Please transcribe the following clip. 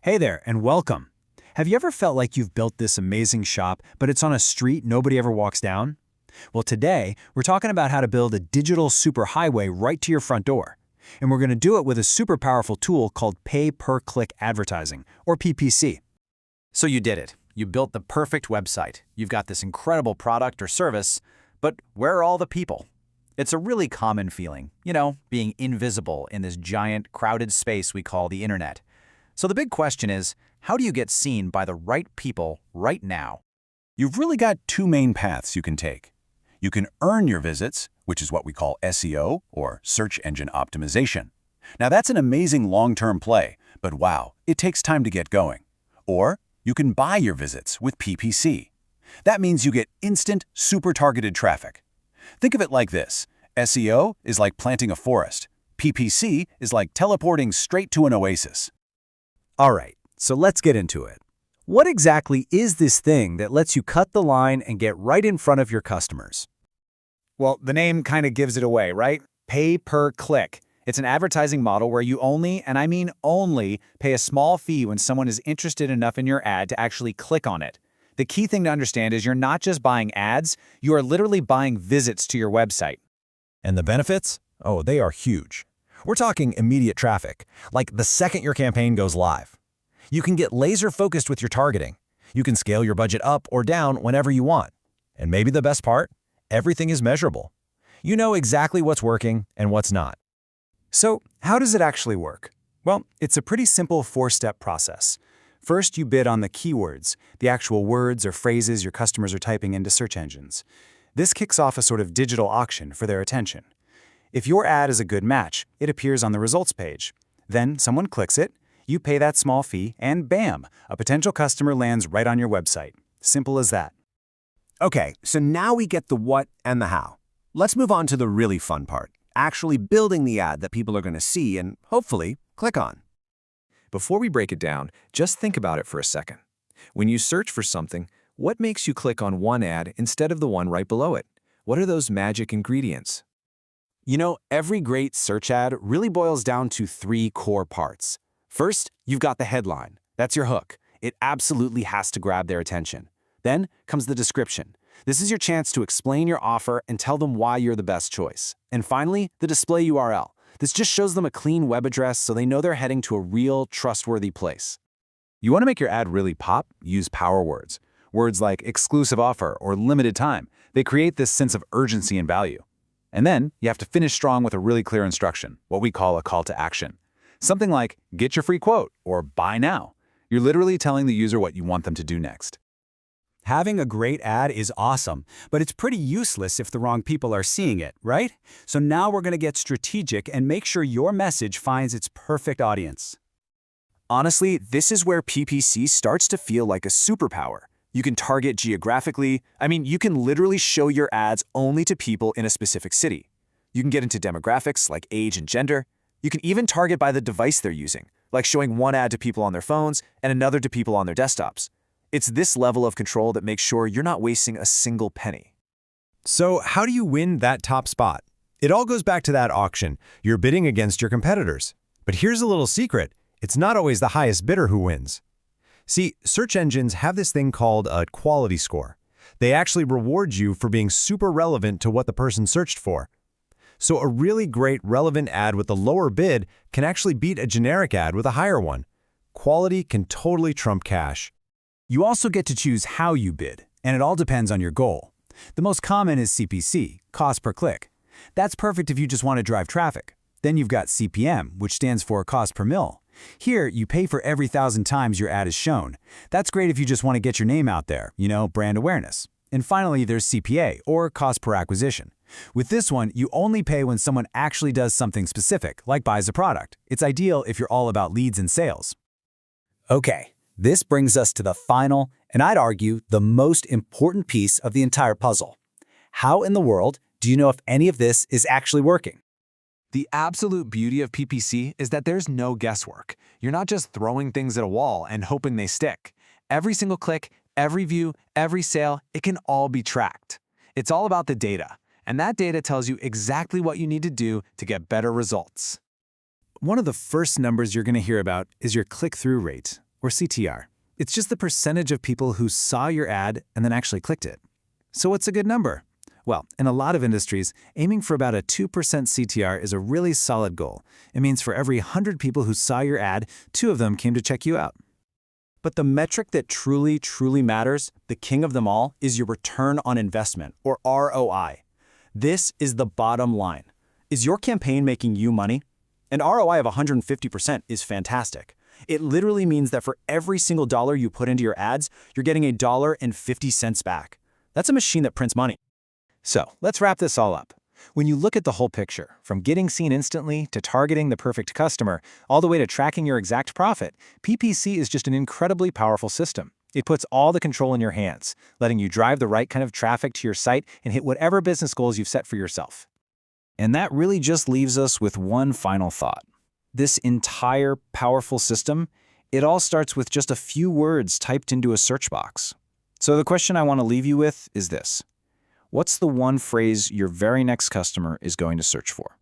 Hey there, and welcome. Have you ever felt like you've built this amazing shop, but it's on a street nobody ever walks down? Well, today, we're talking about how to build a digital superhighway right to your front door. And we're going to do it with a super powerful tool called pay-per-click advertising, or PPC. So you did it. You built the perfect website. You've got this incredible product or service, but where are all the people? It's a really common feeling, being invisible in this giant, crowded space we call the internet. So the big question is, how do you get seen by the right people right now? You've really got two main paths you can take. You can earn your visits, which is what we call SEO, or search engine optimization. Now that's an amazing long-term play, but wow, it takes time to get going. Or you can buy your visits with PPC. That means you get instant, super targeted traffic. Think of it like this. SEO is like planting a forest. PPC is like teleporting straight to an oasis. All right, so let's get into it. What exactly is this thing that lets you cut the line and get right in front of your customers? Well, the name kind of gives it away, right? Pay per click. It's an advertising model where you only, and I mean only, pay a small fee when someone is interested enough in your ad to actually click on it. The key thing to understand is you're not just buying ads, you are literally buying visits to your website. And the benefits? Oh, they are huge. We're talking immediate traffic, like the second your campaign goes live. You can get laser-focused with your targeting. You can scale your budget up or down whenever you want. And maybe the best part? Everything is measurable. You know exactly what's working and what's not. So, how does it actually work? Well, it's a pretty simple four-step process. First, you bid on the keywords, the actual words or phrases your customers are typing into search engines. This kicks off a sort of digital auction for their attention. If your ad is a good match, it appears on the results page. Then someone clicks it, you pay that small fee, and bam, a potential customer lands right on your website. Simple as that. Okay, so now we get the what and the how. Let's move on to the really fun part, actually building the ad that people are going to see and, hopefully, click on. Before we break it down, just think about it for a second. When you search for something, what makes you click on one ad instead of the one right below it? What are those magic ingredients? Every great search ad really boils down to three core parts. First, you've got the headline. That's your hook. It absolutely has to grab their attention. Then comes the description. This is your chance to explain your offer and tell them why you're the best choice. And finally, the display URL. This just shows them a clean web address so they know they're heading to a real, trustworthy place. You want to make your ad really pop? Use power words. Words like exclusive offer or limited time. They create this sense of urgency and value. And then you have to finish strong with a really clear instruction, what we call a call to action. Something like, get your free quote or buy now. You're literally telling the user what you want them to do next. Having a great ad is awesome, but it's pretty useless if the wrong people are seeing it, right? So now we're going to get strategic and make sure your message finds its perfect audience. Honestly, this is where PPC starts to feel like a superpower. You can target geographically. You can literally show your ads only to people in a specific city. You can get into demographics like age and gender. You can even target by the device they're using, like showing one ad to people on their phones and another to people on their desktops. It's this level of control that makes sure you're not wasting a single penny. So how do you win that top spot? It all goes back to that auction. You're bidding against your competitors. But here's a little secret. It's not always the highest bidder who wins. See, search engines have this thing called a quality score. They actually reward you for being super relevant to what the person searched for. So a really great relevant ad with a lower bid can actually beat a generic ad with a higher one. Quality can totally trump cash. You also get to choose how you bid, and it all depends on your goal. The most common is CPC, cost per click. That's perfect if you just want to drive traffic. Then you've got CPM, which stands for cost per mil. Here, you pay for every 1,000 times your ad is shown. That's great if you just want to get your name out there, brand awareness. And finally, there's CPA, or cost per acquisition. With this one, you only pay when someone actually does something specific, like buys a product. It's ideal if you're all about leads and sales. Okay, this brings us to the final, and I'd argue, the most important piece of the entire puzzle. How in the world do you know if any of this is actually working? The absolute beauty of PPC is that there's no guesswork. You're not just throwing things at a wall and hoping they stick. Every single click, every view, every sale, it can all be tracked. It's all about the data, and that data tells you exactly what you need to do to get better results. One of the first numbers you're going to hear about is your click-through rate, or CTR. It's just the percentage of people who saw your ad and then actually clicked it. So what's a good number? Well, in a lot of industries, aiming for about a 2% CTR is a really solid goal. It means for every 100 people who saw your ad, 2 of them came to check you out. But the metric that truly matters, the king of them all, is your return on investment, or ROI. This is the bottom line. Is your campaign making you money? An ROI of 150% is fantastic. It literally means that for every single dollar you put into your ads, you're getting $1.50 back. That's a machine that prints money. So let's wrap this all up. When you look at the whole picture, from getting seen instantly to targeting the perfect customer, all the way to tracking your exact profit, PPC is just an incredibly powerful system. It puts all the control in your hands, letting you drive the right kind of traffic to your site and hit whatever business goals you've set for yourself. And that really just leaves us with one final thought. This entire powerful system, it all starts with just a few words typed into a search box. So the question I want to leave you with is this. What's the one phrase your very next customer is going to search for?